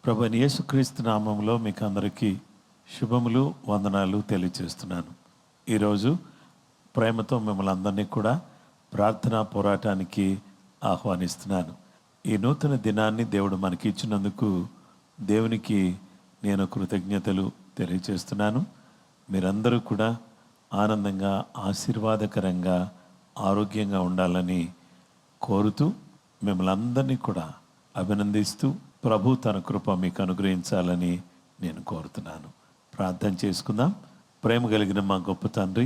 ప్రభువైన యేసుక్రీస్తు నామములో మీకు అందరికీ శుభములు, వందనాలు తెలియజేస్తున్నాను. ఈరోజు ప్రేమతో మిమ్మల్ని అందరినీ కూడా ప్రార్థనా పోరాటానికి ఆహ్వానిస్తున్నాను. ఈ నూతన దినాన్ని దేవుడు మనకి ఇచ్చినందుకు దేవునికి నేను కృతజ్ఞతలు తెలియజేస్తున్నాను. మీరందరూ కూడా ఆనందంగా, ఆశీర్వాదకరంగా, ఆరోగ్యంగా ఉండాలని కోరుతూ మిమ్మల్ని అందరినీ కూడా అభినందిస్తూ ప్రభు తన కృప మీకు అనుగ్రహించాలని నేను కోరుతున్నాను. ప్రార్థన చేసుకుందాం. ప్రేమ కలిగిన మా గొప్ప తండ్రి,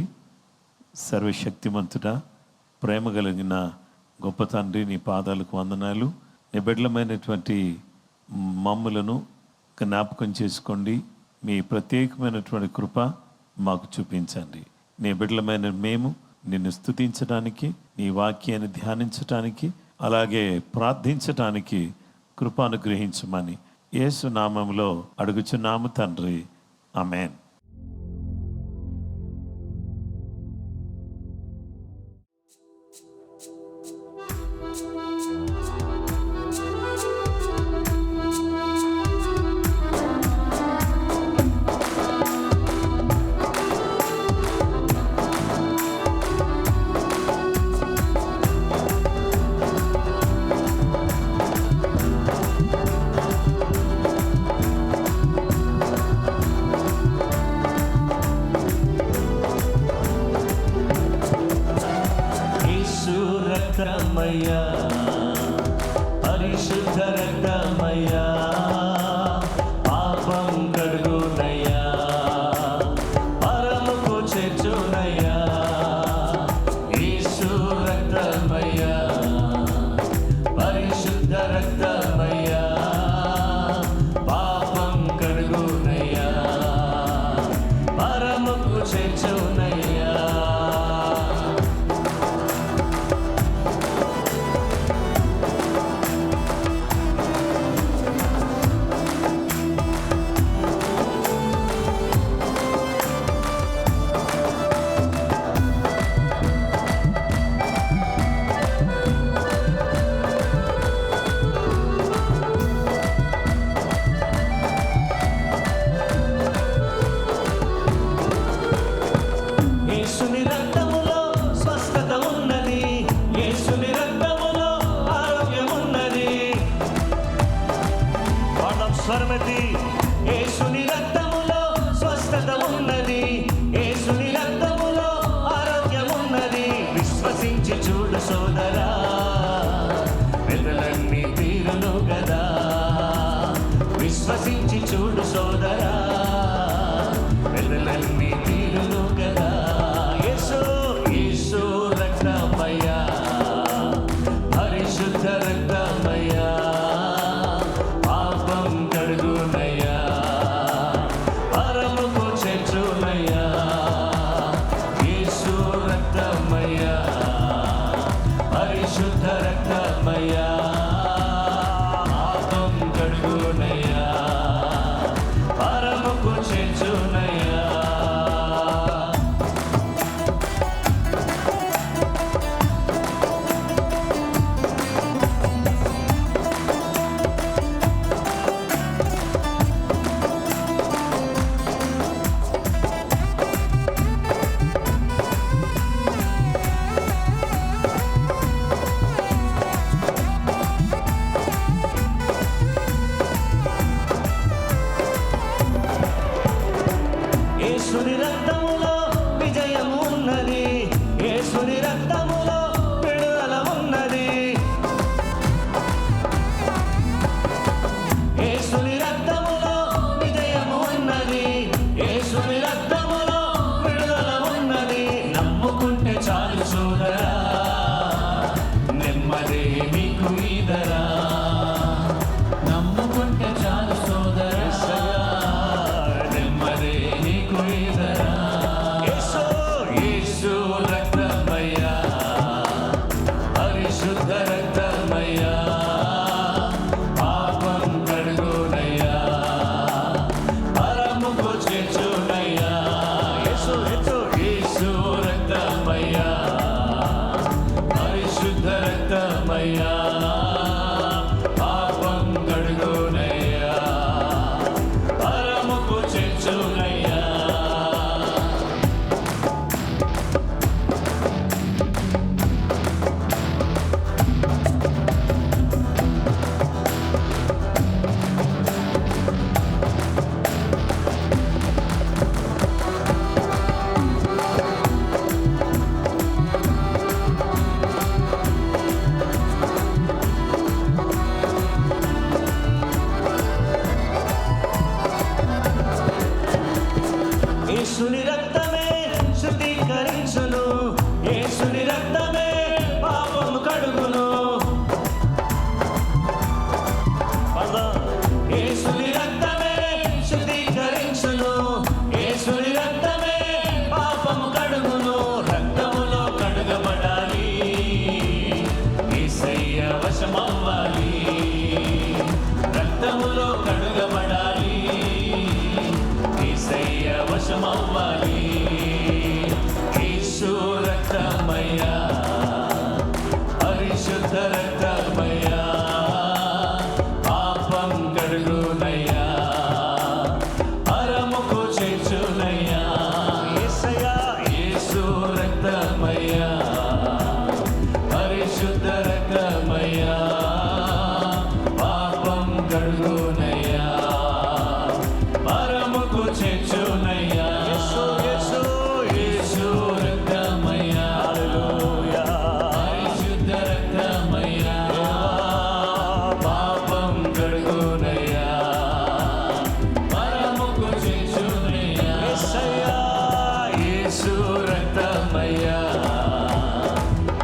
సర్వశక్తిమంతుడా, ప్రేమ కలిగిన గొప్ప తండ్రి, నీ పాదాలకు వందనాలు. నీ బిడ్డలమైనటువంటి మమ్ములను జ్ఞాపకం చేసుకోండి. మీ ప్రత్యేకమైనటువంటి కృప మాకు చూపించండి. నీ బిడ్డలమైన మేము నిన్ను స్తుతించడానికి, నీ వాక్యాన్ని ధ్యానించటానికి, అలాగే ప్రార్థించటానికి కృప అనుగ్రహించమని యేసు నామములో అడుగుచున్నాము తండ్రి. ఆమేన్. రక్తమయ్యా, పరిశుద్ధ రక్తమయ్యా, పాపం కడుగునయ్యా, పరముకు చేర్చునయ్యా. యేసు రక్తమయ్యా, పరిశుద్ధ రక్తమయ్యా, పాపం కడుగునయ్యా, పరముకు చేర్చునయ్యా. యేసుని రక్తములో స్వస్థత ఉన్నది, యేసుని రక్తములో ఆరోగ్యం ఉన్నది. పాఠం స్వరమతి. యేసుని రక్తములో స్వస్థత ఉన్నది, యేసుని రక్తములో ఆరోగ్యం ఉన్నది. విశ్వసించి చూడు సోదరా, వెదలన్నీ తీరును గదా. విశ్వసించి చూడు సోదరా, వెదలన్నీ తీరును గదా. యేసు రక్తమయ్యా, పరిశుద్ధ రక్తమయ్యా, పాపం కడుగునయ్యా, పరముకు చేర్చునయ్యా. యేసు రక్తమయ్యా, పరిశుద్ధ రక్తమయ్యా, పాపం కడుగునయ్యా, పరముకు చేర్చునయ్యా. యేసుని రక్తములో విజయము ఉన్నది, యేసుని రక్తములో విడుదల ఉన్నది. యేసుని రక్తములో విజయము ఉన్నది, యేసుని రక్తములో విడుదల ఉన్నది. నమ్ముకుంటే చాలు సోదరా, నెమ్మదే నీకు ఈదరా. నమ్ముకుంటే చాలు సోదరా, నెమ్మదే నీకు ఈదరా. యేసుని రక్తమే శుద్ధీకరించును, యేసుని రక్తమే పాపము కడుగును. యేసుని రక్తమే శుద్ధీకరించును, యేసుని రక్తమే పాపము కడుగును. రక్తములో కడుగబడాలి, యేసయ్య వశమవ్వాలి. రక్తములో కడుగబడాలి, యేసయ్య వశమవ్వాలి. యేసు రక్తమయ్యా, పరిశుద్ధ రక్తమయ్యా, పాపం కడుగునయ్యా, పరముకు చేర్చునయ్యా. యేసయ్యా, యేసు రక్తమయ్యా, పరిశుద్ధ రక్తమయ్యా, పాపం కడుగునయ్యా, పరముకు చేర్చునయ్యా. యేసు యేసు యేసు రక్తమయ్యా, హల్లెలూయా, పరిశుద్ధ రక్తమయ్యా, పాపం కడుగునయ్యా, పరముకు చేర్చునయ్యా. యేసయ్యా, యేసు రక్తమయ్యా,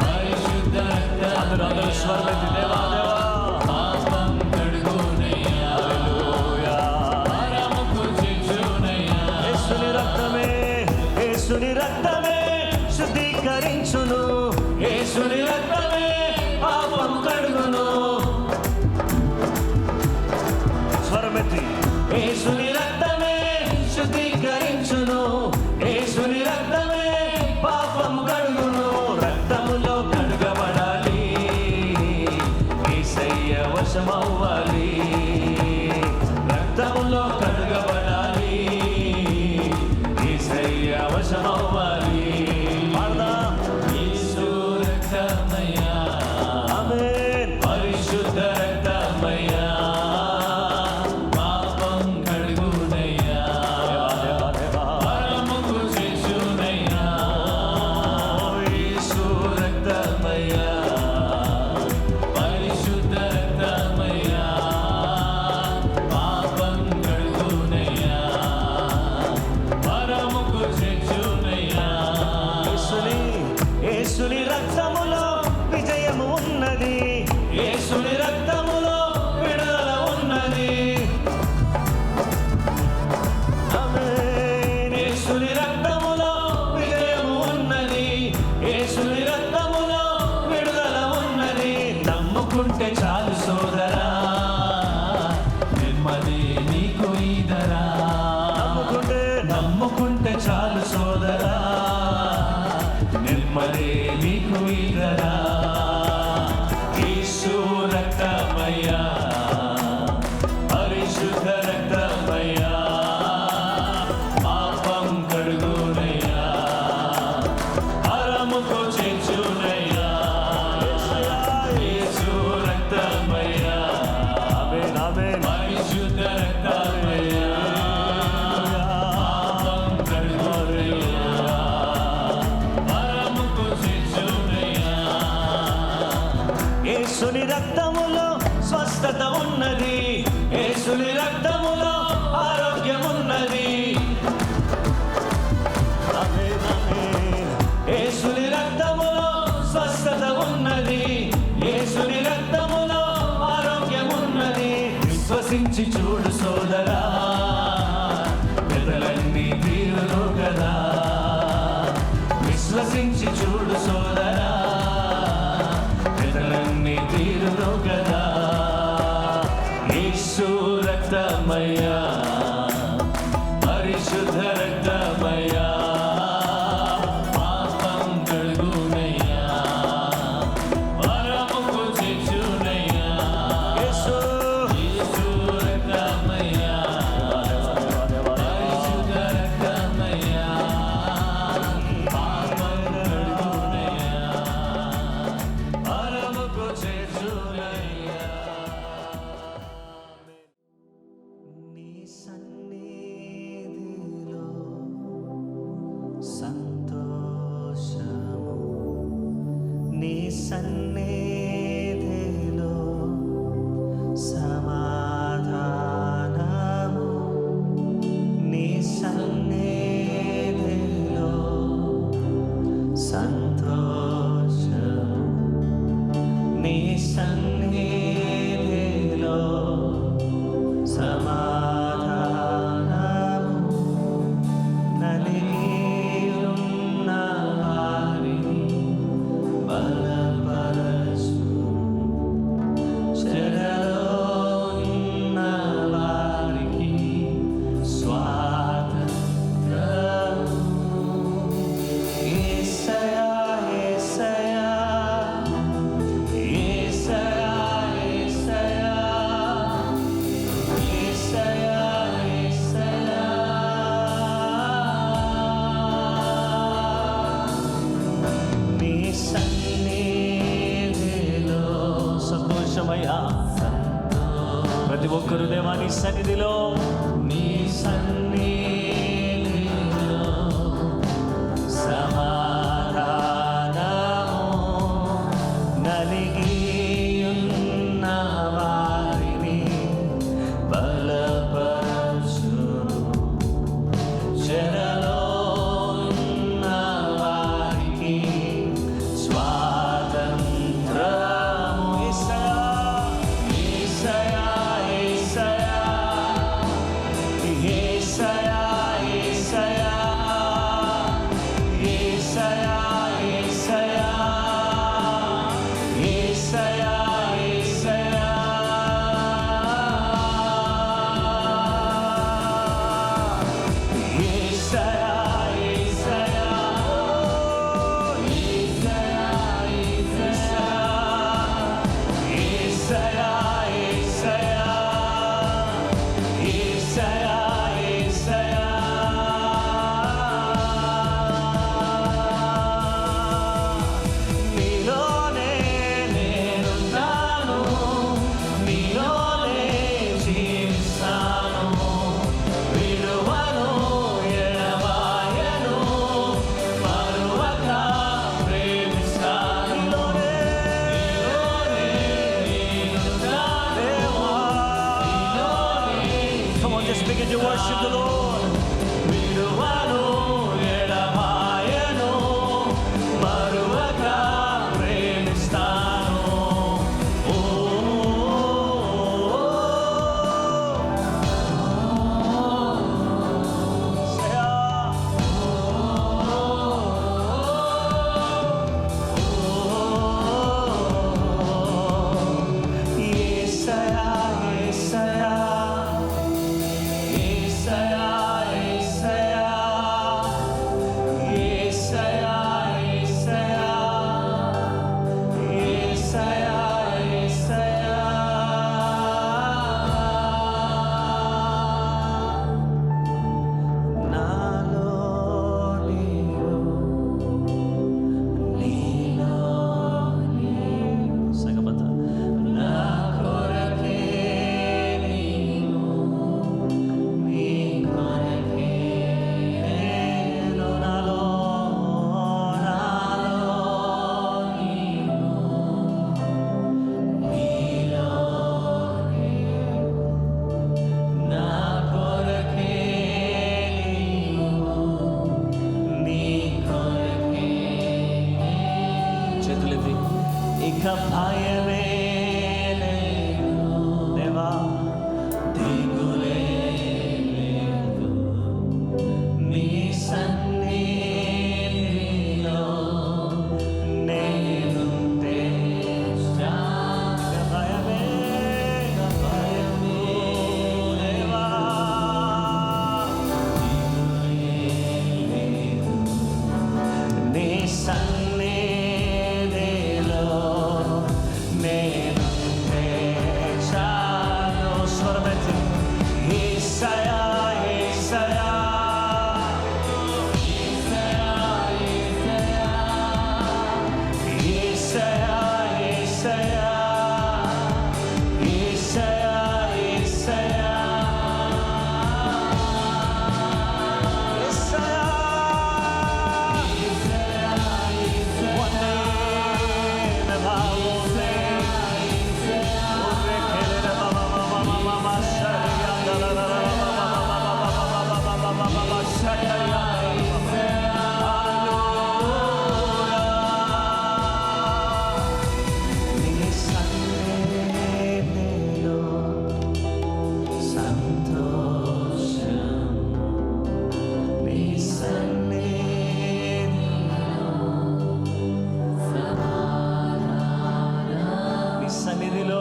పరిశుద్ధ రక్తమయ్యా, స్వరమెత్తి దేవా దేవా, పాపం కడుగునయ్యా, హల్లెలూయా, పరముకు చేర్చునయ్యా. యేసుని రక్తమే, యేసుని రక్తమే శుద్ధీకరించును, యేసుని రక్తమే పాపం కడుగును. స్వరమెత్తి, యేసుని రక్తమే శుద్ధీకరించును, యేసుని రక్తమే పాపం కడుగును. రక్తములో కడుగబడాలి, యేసయ్య వశమవ్వాలి. రక్తములో కడుగబడాలి, యేసయ్య వశమవ్వాలి. యేసు రక్తమయ్యా, ఆమేన్, పరిశుద్ధ రక్తమయ్యా, పాపం కడుగునయ్యా, పరముకు చేర్చునయ్యా. యేసు రక్తమయ్యా, పరిశుద్ధ రక్తమయ్యా, పాపం కడుగునయ్యా, పరముకు చేర్చునయ్యా. యేసుని రక్తములో విజయము ఉన్నది, యేసుని రక్తములో విడుదల ఉన్నది. ఆమేన్. యేసుని రక్తములో విజయము ఉన్నది, యేసుని రక్తములో విడుదల ఉన్నది. నమ్ముకుంటే చాలు సోదరా, నెమ్మది నీకు ఈదరా. నమ్ముకుంటే చాలు సోదరా, నెమ్మది నీకు ఈదరా. యేసు రక్తమయ్యా, పరిశుద్ధ రక్తమయ్యా, పాపం కడుగునయ్యా, పరముకు చేర్చునయ్యా. యేసు రక్తమయ్యా, ఆమేన్ ఆమేన్, పరిశుద్ధ రక్తమయ్యా, పాపం కడుగునయ్యా, పరముకు చేర్చునయ్యా. యేసుని రక్తములో స్వస్థత ఉన్నది, యేసుని రక్తములో ఆరోగ్యం ఉన్నది. ఆమేన్ ఆమేన్. యేసుని రక్తములో స్వస్థత ఉన్నది, యేసుని రక్తములో ఆరోగ్యం ఉన్నది. విశ్వసించి చూడు సోదరా, పెదలన్నీ తీరును కదా. విశ్వసించి చూడు సోదరా, పెదలన్నీ తీరును కదా. యేసు రక్తమయ్యా, పరిశుద్ధ రక్తమయ్యా, పాపం కడుగునయ్యా, పరముకు చేర్చునయ్యా. యేసు రక్తమయ్యా, పరిశుద్ధ రక్తమయ్యా, పాపం కడుగునయ్యా, పరముకు చేర్చునయ్యా. నీ సన్నిధిలో సంతోషము, నీ సన్నిధిలో సమాధానము, నీ సన్నిధిలో ప్రతి ఒక్కరు దేవా నీ సన్నిధిలో సమాధానము నలిగియున్న వారిని బలపరచును. చెరలో ఉన్న వారికి స్వాతంత్రము. యేసయ్యా, యేసయ్యా, యేసయ్యా, యేసయ్యా, యేసయ్యా, యేసయ్యా, యేసయ్యా, యేసయ్యా, యేసయ్యా, యేసయ్యా, యేసయ్యా, యేసయ్యా, యేసయ్యా. నీలోనే నేనుంటాను, నీలోనే జీవిస్తాను. విడువను, ఎడబాయను, మరువక ప్రేమిస్తాను. నీలోనే నేనుంటాను, Come on, just begin to worship the Lord. విడువను, ఎడబాయను, మరువక ప్రేమిస్తాను. ఓ, యేసయ్యా, యేసయ్యా, యేసయ్యా, యేసయ్యా, యేసయ్యా, యేసయ్యా, యేసయ్యా, యేసయ్యా. నాలో నీవు, నీలో నీవు. సంగమత నా కొరకే నీవు, నీ కొరకే నేను. నాలో నీవు, నీలో నీవు, నా కొరకే నీవు, నీ కొరకే. చేతులెత్తి ఇక భయమే లేదు దేవా, దిగులే లేదు. నీ సన్నిధిలో నేనుంటే చాలు. ఇక భయమే దేవా, నీ సన్నిధిలో నేనుంటే చాలు. స్వరమెత్తి యేసయ్యా, యేసయ్యా, యేసయ్యా, యేసయ్యా, యేసయ్యా, యేసయ్యా, యేసయ్యా. One name above all names. సన్నిధిలో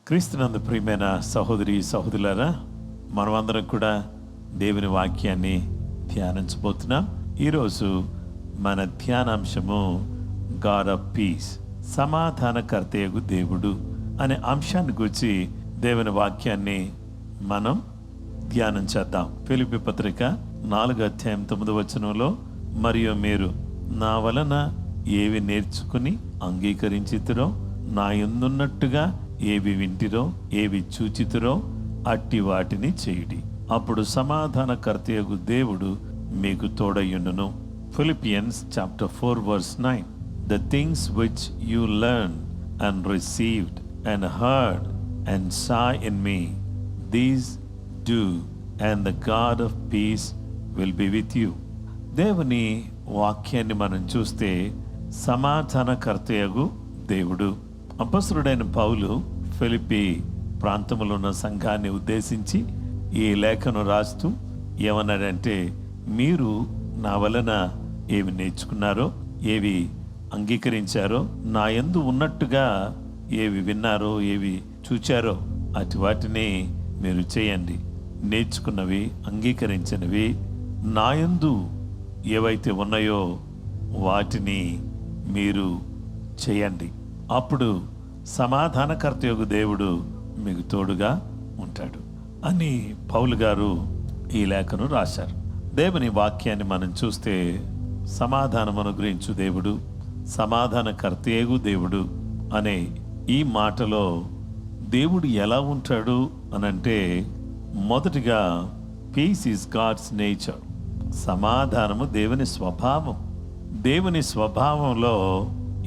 క్రీస్తునందు ప్రియమైన సహోదరి సహోదరులారా, మనమందరం కూడా దేవుని వాక్యాన్ని ధ్యానించబోతున్నాం. ఈరోజు మన ధ్యానాంశము గాడ్ ఆఫ్ పీస్, సమాధానకర్తయగు దేవుడు అనే అంశాన్ని గురించి దేవుని వాక్యాన్ని మనం ధ్యానం చేద్దాం. ఫిలిప్పీ పత్రిక 4:9 మరియు మీరు నా వలన ఏవి నేర్చుకుని అంగీకరించితిరో, నా యందున్నట్టుగా ఏవి వింటిరో, ఏవి చూచితిరో అట్టి వాటిని చేయుడి, అప్పుడు సమాధానకర్తయగు దేవుడు మీకు తోడయ్యుండును. Philippians chapter 4:9. The things which you learned and received and heard and saw in me, these do, and the God of peace will be with you. దేవుని వాక్యాన్ని మనం చూస్తే సమాధానకర్తయగు దేవుడు. అపొస్తలుడైన పౌలు ఫిలిప్పీ ప్రాంతంలో ఉన్న సంఘాన్ని ఉద్దేశించి ఈ లేఖను రాస్తూ ఏమన్నాడంటే, మీరు నా వలన ఏవి నేర్చుకున్నారో, ఏవి అంగీకరించారో, నా యందు ఉన్నట్టుగా ఏవి విన్నారో, ఏవి చూచారో అటు వాటిని మీరు చేయండి. నేర్చుకున్నవి, అంగీకరించినవి నా యందు ఏవైతే ఉన్నాయో వాటిని మీరు చేయండి, అప్పుడు సమాధానకర్తయగు దేవుడు మీకు తోడుగా ఉంటాడు అని పౌలు గారు ఈ లేఖను రాశారు. దేవుని వాక్యాన్ని మనం చూస్తే సమాధానం అనుగ్రహించు దేవుడు, సమాధానకర్తయగు దేవుడు అనే ఈ మాటలో దేవుడు ఎలా ఉంటాడు అనంటే, మొదటిగా పీస్ ఈజ్ గాడ్స్ నేచర్. సమాధానము దేవుని స్వభావం. దేవుని స్వభావంలో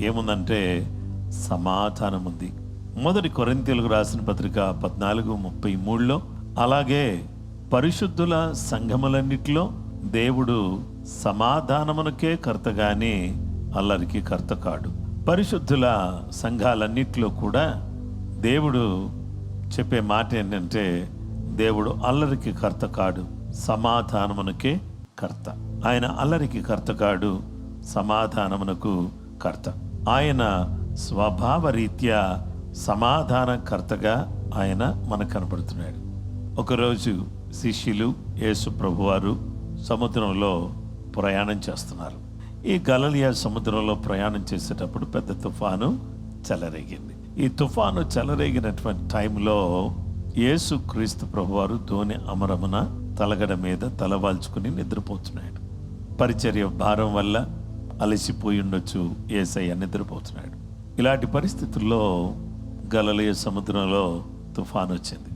ఏముందంటే సమాధానం ఉంది. మొదటి కొరింథీయులకు రాసిన పత్రిక 14:33 అలాగే పరిశుద్ధుల సంఘములన్నిటిలో దేవుడు సమాధానమునకే కర్త గాని అల్లరికి కర్త కాడు. పరిశుద్ధుల సంఘాలన్నిటిలో కూడా దేవుడు చెప్పే మాట ఏంటంటే, దేవుడు అల్లరికి కర్త కాడు, సమాధానమునకే కర్త. ఆయన అల్లరికి కర్త కాడు, సమాధానమునకు కర్త. ఆయన స్వభావ రీత్యా సమాధానకర్తగా ఆయన మనకు కనబడుతున్నాడు. ఒకరోజు శిష్యులు యేసు ప్రభువారు సముద్రంలో ప్రయాణం చేస్తున్నారు. ఈ గలిలయ సముద్రంలో ప్రయాణం చేసేటప్పుడు పెద్ద తుఫాను చెలరేగింది. ఈ తుఫాను చెలరేగినటువంటి టైంలో యేసు క్రీస్తు ప్రభువారు ధోని అమరమున తలగడ మీద తలవాల్చుకుని నిద్రపోతున్నాడు. పరిచర్య భారం వల్ల అలసిపోయి ఉండొచ్చు, యేసయ్య నిద్రపోతున్నాడు. ఇలాంటి పరిస్థితుల్లో గలిలయ సముద్రంలో తుఫాను వచ్చింది.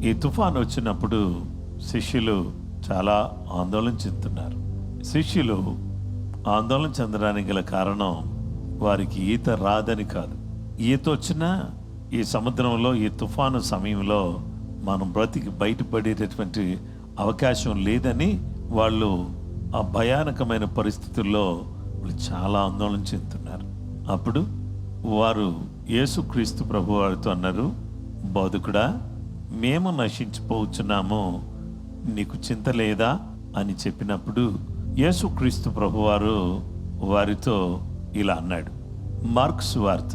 ఈ తుఫాను వచ్చినప్పుడు శిష్యులు చాలా ఆందోళన చెందుతున్నారు. శిష్యులు ఆందోళన చెందడానికి గల కారణం వారికి ఈత రాదని కాదు. ఈత వచ్చినా ఈ సముద్రంలో ఈ తుఫాను సమయంలో మనం బ్రతికి బయటపడేటటువంటి అవకాశం లేదని వాళ్ళు ఆ భయానకమైన పరిస్థితుల్లో చాలా ఆందోళన చెందుతున్నారు. అప్పుడు వారు యేసుక్రీస్తు ప్రభు వారితో అన్నారు, బోధకుడా, మేము నశించిపోవచ్చున్నాము, నీకు చింత లేదా అని చెప్పినప్పుడు యేసుక్రీస్తు ప్రభువారు వారితో ఇలా అన్నాడు. మార్క్స్ వార్త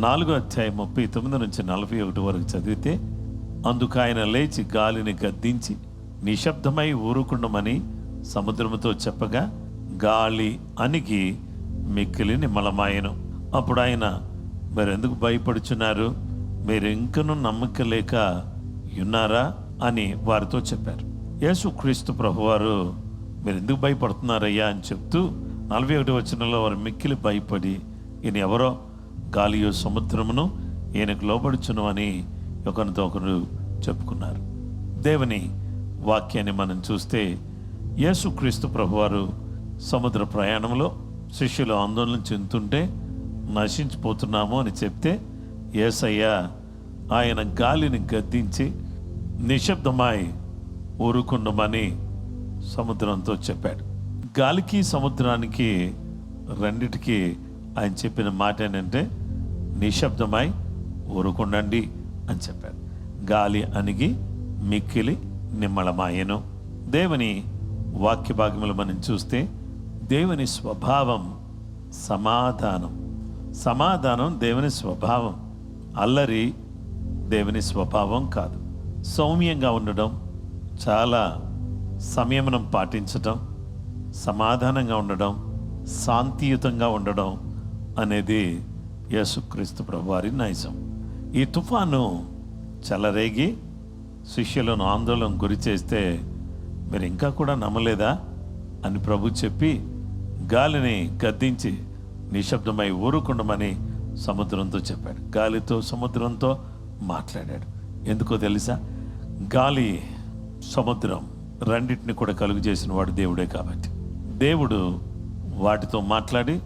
4:39-41 వరకు చదివితే, అందుకు ఆయన లేచి గాలిని గద్దించి నిశ్శబ్దమై ఊరుకుండమని సముద్రముతో చెప్పగా గాలి అణిగి మిక్కిలి నిమ్మలమాయెను. అప్పుడు ఆయన, మీరెందుకు భయపడుచున్నారు, మీరు ఇంకనూ నమ్మకం లేక ఉన్నారా అని వారితో చెప్పారు. యేసుక్రీస్తు ప్రభువారు, మీరు ఎందుకు భయపడుతున్నారయ్యా అని చెప్తూ 41 వారు మిక్కిలి భయపడి, ఈయన ఎవరో గాలియో సముద్రమును ఈయనకు లోబడుచును అని ఒకరితో ఒకరు చెప్పుకున్నారు. దేవుని వాక్యాన్ని మనం చూస్తే యేసుక్రీస్తు ప్రభువారు సముద్ర ప్రయాణంలో శిష్యులు ఆందోళన చెందుతుంటే నశించిపోతున్నాము అని చెప్తే, యేసయ్య ఆయన గాలిని గద్దించి నిశ్శబ్దమై ఊరుకుండమని సముద్రంతో చెప్పాడు. గాలికి సముద్రానికి రెండిటికి ఆయన చెప్పిన మాట ఏంటంటే, నిశ్శబ్దమై ఊరుకుండండి అని చెప్పాడు. గాలి అణిగి మిక్కిలి నిమ్మళమాయెను. దేవుని వాక్య భాగములు మనం చూస్తే దేవుని స్వభావం సమాధానం. సమాధానం దేవుని స్వభావం. అల్లరి దేవుని స్వభావం కాదు. సౌమ్యంగా ఉండడం చాలా సంయమనం పాటించటం, సమాధానంగా ఉండడం, శాంతియుతంగా ఉండడం అనేది యేసుక్రీస్తు ప్రభువారి నైజం. ఈ తుఫాను చెలరేగి శిష్యులను ఆందోళన గురి చేస్తే మీరు ఇంకా కూడా నమ్మలేదా అని ప్రభు చెప్పి గాలిని గద్దించి నిశ్శబ్దమై ఊరుకుండమని సముద్రంతో చెప్పాడు. గాలితో సముద్రంతో మాట్లాడాడు. ఎందుకో తెలుసా? గాలి సముద్రం రెండింటిని కూడా కలుగు చేసిన వాడు దేవుడే కాబట్టి దేవుడు వాటితో మాట్లాడి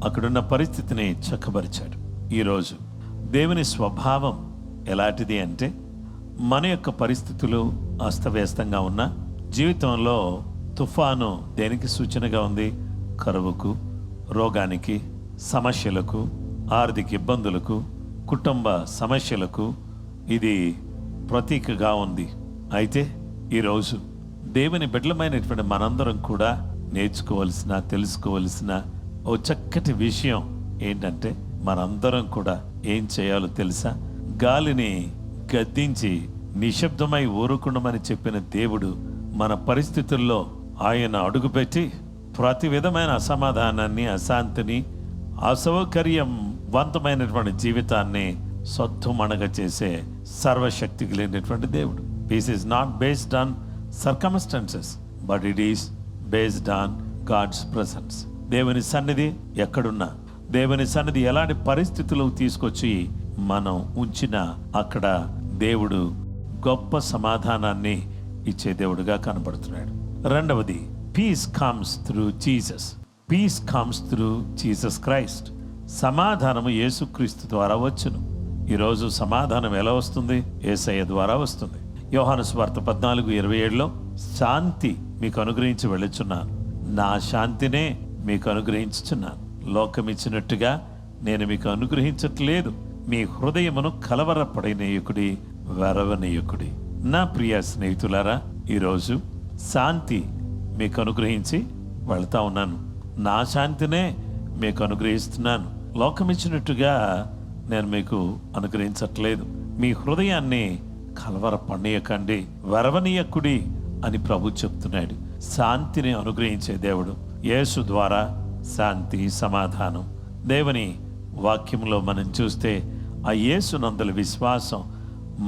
అక్కడున్న పరిస్థితిని చక్కబరిచాడు. ఈరోజు దేవుని స్వభావం ఎలాంటిది అంటే, మన యొక్క పరిస్థితులు అస్తవ్యస్తంగా ఉన్న జీవితంలో తుఫాను దేనికి సూచనగా ఉంది? కరువుకు, రోగానికి, సమస్యలకు, ఆర్థిక ఇబ్బందులకు, కుటుంబ సమస్యలకు ఇది ప్రతీకగా ఉంది. అయితే ఈరోజు దేవుని బిడ్డలమైనటువంటి మనందరం కూడా నేర్చుకోవలసిన, తెలుసుకోవలసిన ఓ చక్కటి విషయం ఏంటంటే, మనందరం కూడా ఏం చేయాలో తెలుసా? గాలిని గద్దించి నిశ్శబ్దమై ఊరుకుండమని చెప్పిన దేవుడు మన పరిస్థితుల్లో ఆయన అడుగుపెట్టి ప్రతి విధమైన అసమాధానాన్ని, అశాంతిని, అసౌకర్యవంతమైనటువంటి జీవితాన్ని సొత్తుమణగ చేసే సర్వశక్తి కలిగినటువంటి దేవుడు. Peace is not based on circumstances, but it is based on God's presence. దేవుని సన్నిధి ఎక్కడున్నా, దేవుని సన్నిధి ఎలాంటి పరిస్థితులు తీసుకొచ్చి మనం ఉంచినా అక్కడ దేవుడు గొప్ప సమాధానాన్ని ఇచ్చే దేవుడుగా కనబడుతున్నాడు. రెండవది, peace comes through Jesus. Peace comes through Jesus Christ. సమాధానము యేసుక్రీస్తు ద్వారా వచ్చును. ఈరోజు సమాధానం ఎలా వస్తుంది? యేసయ్య ద్వారా వస్తుంది. యోహాను సువార్త 14:27లో శాంతి మీకు అనుగ్రహించి వెళ్ళుచున్నాను, నా శాంతినే మీకు అనుగ్రహించుచున్నాను, లోకమిచ్చినట్టుగా నేను మీకు అనుగ్రహించట్లేదు, మీ హృదయమును కలవరపడనీయకుడి, వెరవనీయకుడి. నా ప్రియ స్నేహితులారా, ఈరోజు శాంతి మీకు అనుగ్రహించి వెళ్తా ఉన్నాను, నా శాంతినే మీకు అనుగ్రహిస్తున్నాను, లోకమిచ్చినట్టుగా నేను మీకు అనుగ్రహించట్లేదు, మీ హృదయాన్ని కలవరపడనీయకండి, వెరవనీయకుడి అని ప్రభు చెప్తున్నాడు. శాంతిని అనుగ్రహించే దేవుడు. యేసు ద్వారా శాంతి, సమాధానం. దేవుని వాక్యంలో మనం చూస్తే ఆ యేసునందలి విశ్వాసం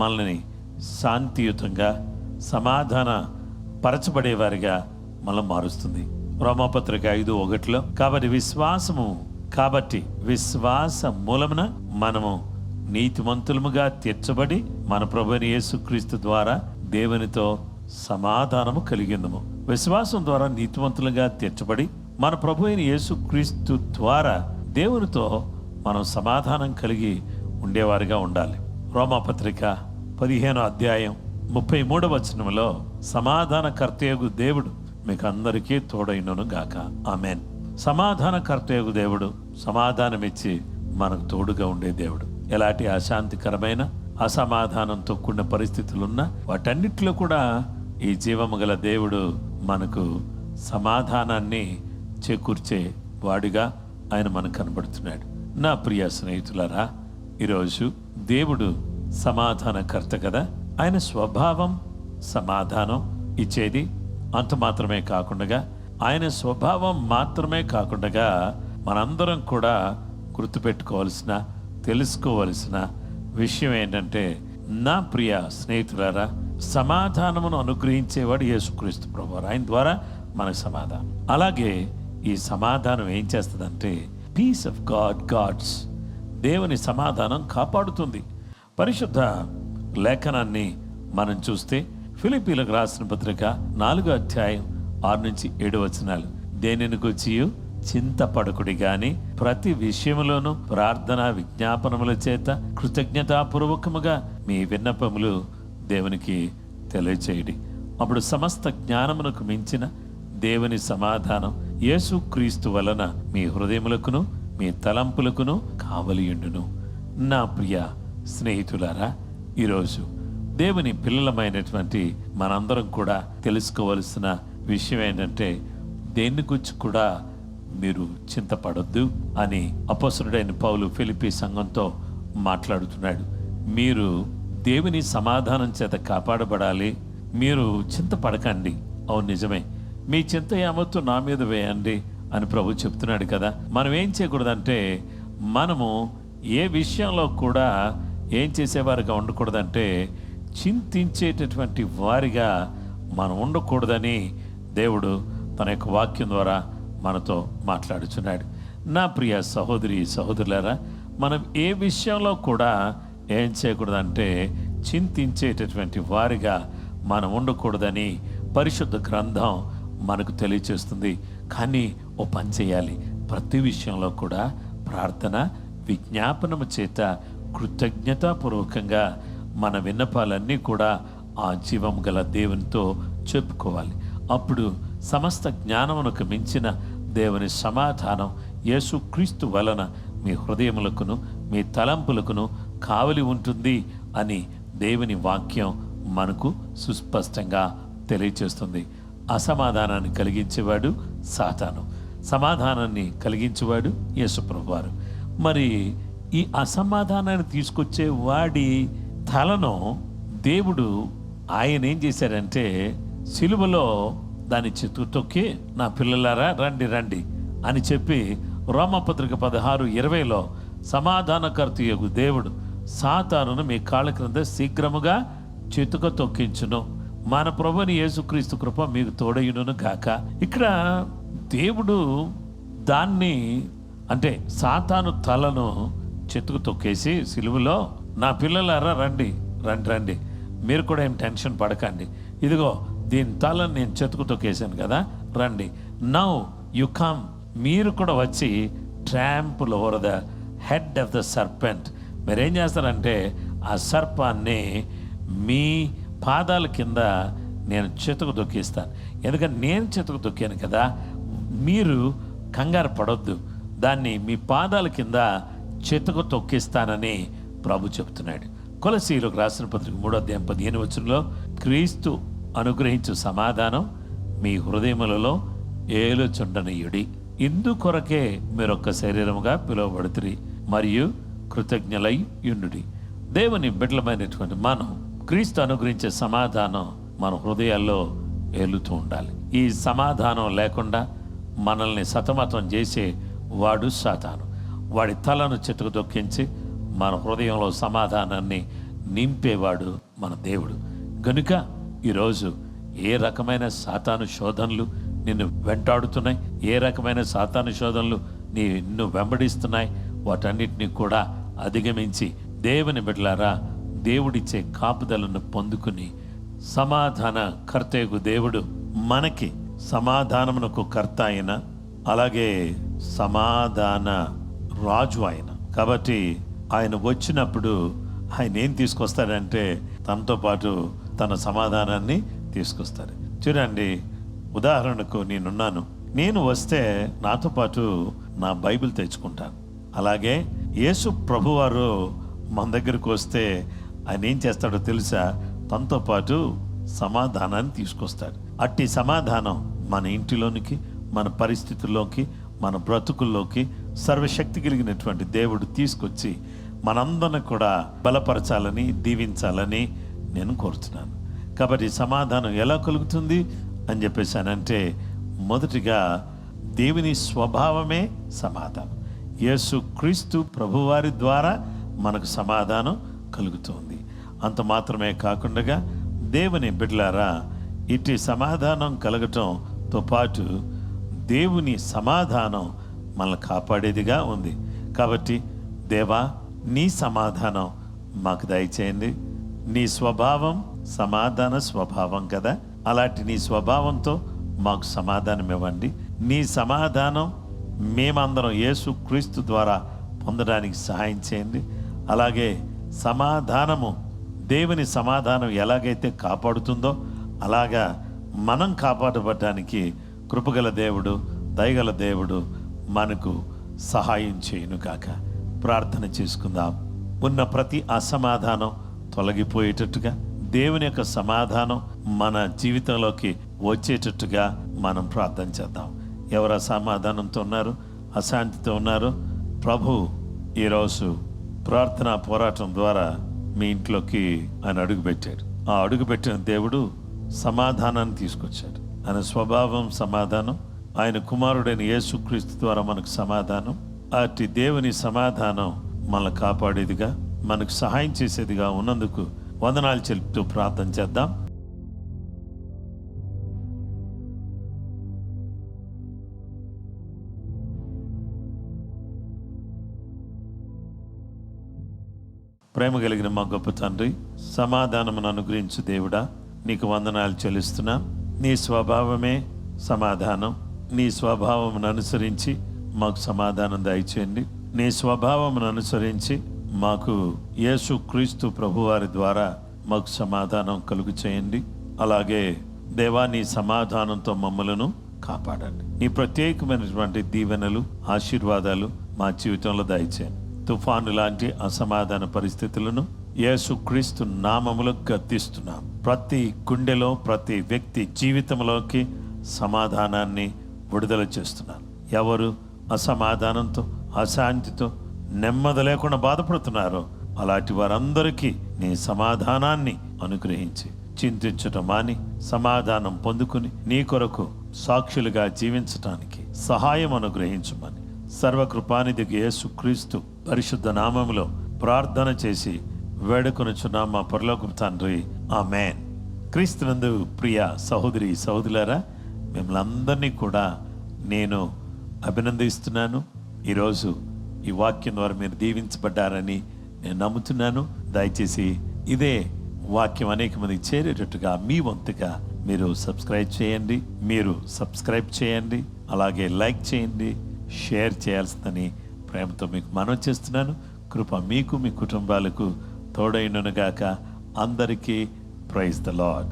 మనల్ని శాంతియుతంగా, సమాధాన పరచబడేవారిగా మనం మారుస్తుంది. రోమాపత్రిక 5:1లో కాబట్టి విశ్వాస మూలమున మనము నీతిమంతులముగా తీర్చబడి మన ప్రభువైన యేసుక్రీస్తు ద్వారా దేవునితో సమాధానము కలిగిందము. విశ్వాసం ద్వారా నీతిమంతులుగా తీర్చబడి మన ప్రభువైన యేసుక్రీస్తు ద్వారా దేవునితో మనం సమాధానం కలిగి ఉండేవారిగా ఉండాలి. రోమాపత్రిక 15:33 సమాధానకర్తయగు దేవుడు మీకు అందరికీ తోడైనను గాక. ఆమెన్. సమాధానకర్తయగు దేవుడు సమాధానమిచ్చి మనకు తోడుగా ఉండే దేవుడు. ఎలాంటి అశాంతికరమైన, అసమాధానంతో కూడిన పరిస్థితులున్నా వాటన్నిటిలో కూడా ఈ జీవము గల దేవుడు మనకు సమాధానాన్ని చేకూర్చే వాడిగా ఆయన మనకు కనబడుతున్నాడు. నా ప్రియ స్నేహితులారా, ఈరోజు దేవుడు సమాధానకర్త కదా. ఆయన స్వభావం సమాధానం ఇచ్చేది. అంత మాత్రమే కాకుండా, ఆయన స్వభావం మాత్రమే కాకుండా మనందరం కూడా గుర్తుపెట్టుకోవాల్సిన, తెలుసుకోవలసిన విషయం ఏంటంటే, నా ప్రియ స్నేహితులారా, సమాధానమును అనుగ్రహించేవాడు యేసుక్రీస్తు ప్రభువారు. ఆయన ద్వారా మనకు సమాధానం. అలాగే ఈ సమాధానం ఏం చేస్తుందంటే, పీస్ ఆఫ్ గాడ్స్ దేవుని సమాధానం కాపాడుతుంది. పరిశుద్ధ లేఖనాన్ని మనం చూస్తే ఫిలిప్పీలకు రాసిన పత్రిక 4:6-7 దేనిని గురించి చింతపడకుడి గాని ప్రతి విషయములోనూ ప్రార్థన విజ్ఞాపనముల చేత కృతజ్ఞతాపూర్వకముగా మీ విన్నపములు దేవునికి తెలియచేయడి. అప్పుడు సమస్త జ్ఞానమునకు మించిన దేవుని సమాధానం యేసుక్రీస్తు వలన మీ హృదయములకును మీ తలంపులకును కావలియుండును. నా ప్రియ స్నేహితులారా, ఈరోజు దేవుని పిల్లలమైనటువంటి మనందరం కూడా తెలుసుకోవలసిన విషయం ఏంటంటే, దేన్ని గురించి కూడా మీరు చింతపడొద్దు అని అపోస్తలుడైన పౌలు ఫిలిప్పీ సంఘంతో మాట్లాడుతున్నాడు. మీరు దేవుని సమాధానం చేత కాపాడబడాలి, మీరు చింతపడకండి. అవును, నిజమే, మీ చింత యావత్తు నా మీద వేయండి అని ప్రభు చెప్తున్నాడు కదా. మనం ఏం చేయకూడదంటే, మనము ఏ విషయంలో కూడా ఏం చేసేవారిగా ఉండకూడదంటే, చింతించేటటువంటి వారిగా మనం ఉండకూడదని దేవుడు తన యొక్క వాక్యం ద్వారా మనతో మాట్లాడుచున్నాడు. నా ప్రియ సహోదరి సహోదరులారా, మనం ఏ విషయంలో కూడా ఏం చేయకూడదంటే చింతించేటటువంటి వారిగా మనం ఉండకూడదని పరిశుద్ధ గ్రంథం మనకు తెలియచేస్తుంది. కానీ ఓ పని చేయాలి, ప్రతి విషయంలో కూడా ప్రార్థన విజ్ఞాపనము చేత కృతజ్ఞతాపూర్వకంగా మన విన్నపాలన్నీ కూడా ఆ జీవం గల దేవునితో చెప్పుకోవాలి. అప్పుడు సమస్త జ్ఞానమునకు మించిన దేవుని సమాధానం యేసుక్రీస్తు వలన మీ హృదయములకును మీ తలంపులకును కావలి ఉంటుంది అని దేవుని వాక్యం మనకు సుస్పష్టంగా తెలియచేస్తుంది. అసమాధానాన్ని కలిగించేవాడు సాతాను, సమాధానాన్ని కలిగించేవాడు యేసుప్రభువారు. మరి ఈ అసమాధానాన్ని తీసుకొచ్చే వాడి తలను దేవుడు ఆయన ఏం చేశారంటే సిలువలో దాని చిత్తు తొక్కి, నా పిల్లలారా రండి రండి అని చెప్పి రోమపత్రిక 16:20 సమాధానకర్తయగు దేవుడు సాతానును మీ కాళ్ళ క్రింద శీఘ్రముగా చితుక తొక్కించును, మన ప్రభుని యేసుక్రీస్తు కృప మీకు తోడయును గాక. ఇక్కడ దేవుడు దాన్ని అంటే సాతాను తలను చితుకు తొక్కేసి సిలువలో, నా పిల్లలారా రండి రండి రండి, మీరు కూడా ఏం టెన్షన్ పడకండి, ఇదిగో దీని తలను నేను చెతుకు తొక్కేసాను కదా, రండి, నౌ యు కమ్, మీరు కూడా వచ్చి trample over the head of the serpent. మీరేం చేస్తారంటే ఆ సర్పాన్ని మీ పాదాల కింద నేను చెతుకు తొక్కిస్తాను. ఎందుకంటే నేను చెతుకు తొక్కాను కదా, మీరు కంగారు పడొద్దు, దాన్ని మీ పాదాల కింద చెతుకు తొక్కిస్తానని ప్రభు చెప్తున్నాడు. కొలసీయులకు రాసిన పత్రిక 3:15 క్రీస్తు అనుగ్రహించు సమాధానం మీ హృదయములలో ఏలుచుండనీయుడి, ఇందుకొరకే మీరొక్క శరీరముగా పిలువబడుతురి మరియు కృతజ్ఞులై యుండుడి. దేవుని బిడ్డలమైనటువంటి మనం క్రీస్తు అనుగ్రహించే సమాధానం మన హృదయాల్లో ఏలుతూ ఉండాలి. ఈ సమాధానం లేకుండా మనల్ని సతమతం చేసే వాడు సాతాను. వాడి తలను చెట్టుకు దొక్కించి మన హృదయంలో సమాధానాన్ని నింపేవాడు మన దేవుడు. గనుక ఈరోజు ఏ రకమైన సాతాను శోధనలు నిన్ను వెంటాడుతున్నాయి, ఏ రకమైన సాతాను శోధనలు నిన్ను వెంబడిస్తున్నాయి, వాటన్నిటినీ కూడా అధిగమించి దేవుని బిడ్డలారా దేవుడిచ్చే కాపుదలను పొందుకుని సమాధాన కర్తయగు దేవుడు మనకి సమాధానమునకు కర్త అయిన, అలాగే సమాధాన రాజు ఆయన. కాబట్టి ఆయన వచ్చినప్పుడు ఆయన ఏం తీసుకొస్తాడంటే తనతో పాటు తన సమాధానాన్ని తీసుకొస్తాడు. చూడండి, ఉదాహరణకు నేనున్నాను, నేను వస్తే నాతో పాటు నా బైబిల్ తెచ్చుకుంటాను. అలాగే యేసు ప్రభువారు మన దగ్గరకు వస్తే ఆయన ఏం చేస్తాడో తెలుసా, తనతో పాటు సమాధానాన్ని తీసుకొస్తాడు. అట్టి సమాధానం మన ఇంటిలోనికి, మన పరిస్థితుల్లోకి, మన బ్రతుకుల్లోకి సర్వశక్తి కలిగినటువంటి దేవుడు తీసుకొచ్చి మనందరిని కూడా బలపరచాలని, దీవించాలని నేను కోరుతున్నాను. కాబట్టి సమాధానం ఎలా కలుగుతుంది అని చెప్పేసానంటే, మొదటిగా దేవుని స్వభావమే సమాధానం. యేసు క్రీస్తు ప్రభువారి ద్వారా మనకు సమాధానం కలుగుతుంది. అంత మాత్రమే కాకుండా దేవుని బిడ్డలారా, ఇట్టి సమాధానం కలగటంతో పాటు దేవుని సమాధానం మనల్ని కాపాడేదిగా ఉంది. కాబట్టి దేవా, నీ సమాధానం మాకు దయచేయండి. నీ స్వభావం సమాధాన స్వభావం కదా, అలాంటి నీ స్వభావంతో మాకు సమాధానం ఇవ్వండి. నీ సమాధానం మేమందరం యేసు క్రీస్తు ద్వారా పొందడానికి సహాయం చేయండి. అలాగే సమాధానము, దేవుని సమాధానం ఎలాగైతే కాపాడుతుందో అలాగా మనం కాపాడబడడానికి కృపగల దేవుడు, దయగల దేవుడు మనకు సహాయం చేయును కాక. ప్రార్థన చేసుకుందాం. ఉన్న ప్రతి అసమాధానం తొలగిపోయేటట్టుగా దేవుని యొక్క సమాధానం మన జీవితంలోకి వచ్చేటట్టుగా మనం ప్రార్థన చేద్దాం. ఎవరు అసమాధానంతో ఉన్నారు, అశాంతితో ఉన్నారు, ప్రభు ఈరోజు ప్రార్థనా పోరాటం ద్వారా మీ ఇంట్లోకి ఆయన అడుగుపెట్టాడు. ఆ అడుగుపెట్టిన దేవుడు సమాధానాన్ని తీసుకొచ్చాడు. ఆయన స్వభావం సమాధానం, ఆయన కుమారుడైన యేసుక్రీస్తు ద్వారా మనకు సమాధానం. అట్టి దేవుని సమాధానం మనల్ని కాపాడేదిగా, మనకు సహాయం చేసేదిగా ఉన్నందుకు వందనాలు చెల్పుతూ ప్రార్థన చేద్దాం. ప్రేమ కలిగిన మా గొప్ప తండ్రి, సమాధానమును అనుగ్రహించు దేవుడా, నీకు వందనాలు చెల్లిస్తున్నా. నీ స్వభావమే సమాధానం. నీ స్వభావమును అనుసరించి మాకు సమాధానం దయచేయండి. నీ స్వభావమును అనుసరించి మాకు యేసుక్రీస్తు ప్రభువారి ద్వారా మాకు సమాధానం కలుగు చేయండి. అలాగే దేవా, నీ సమాధానంతో మమ్మలను కాపాడండి. నీ ప్రత్యేకమైనటువంటి దీవెనలు, ఆశీర్వాదాలు మా జీవితంలో దయచేయండి. తుఫాను లాంటి అసమాధాన పరిస్థితులను యేసుక్రీస్తు నామములో గద్దిస్తున్నాం. ప్రతి గుండెలో, ప్రతి వ్యక్తి జీవితంలోకి సమాధానాన్ని విడుదల చేస్తున్నాను. ఎవరు అసమాధానంతో, అశాంతితో, నెమ్మది లేకుండా బాధపడుతున్నారో అలాంటి వారందరికీ నీ సమాధానాన్ని అనుగ్రహించి చింతించటం మాని సమాధానం పొందుకుని నీ కొరకు సాక్షులుగా జీవించటానికి సహాయం అనుగ్రహించమని సర్వకృపానిధికి యేసుక్రీస్తు పరిశుద్ధ నామములో ప్రార్థన చేసి వేడుకొనుచున్నాం మా పరలోకపు తండ్రి, ఆమేన్. క్రీస్తునందు ప్రియ సహోదరి సహోదరులారా, మిమ్మల్ని అందరినీ కూడా నేను అభినందిస్తున్నాను. ఈరోజు ఈ వాక్యం ద్వారా మీరు దీవించబడ్డారని నేను నమ్ముతున్నాను. దయచేసి ఇదే వాక్యం అనేక మందికి చేరేటట్టుగా మీ వంతుగా మీరు సబ్స్క్రైబ్ చేయండి, అలాగే లైక్ చేయండి, షేర్ చేయాల్సిందని ప్రేమతో మీకు మనవి చేస్తున్నాను. కృప మీకు, మీ కుటుంబాలకు తోడైనగాక. అందరికీ ప్రైజ్ ద లార్డ్.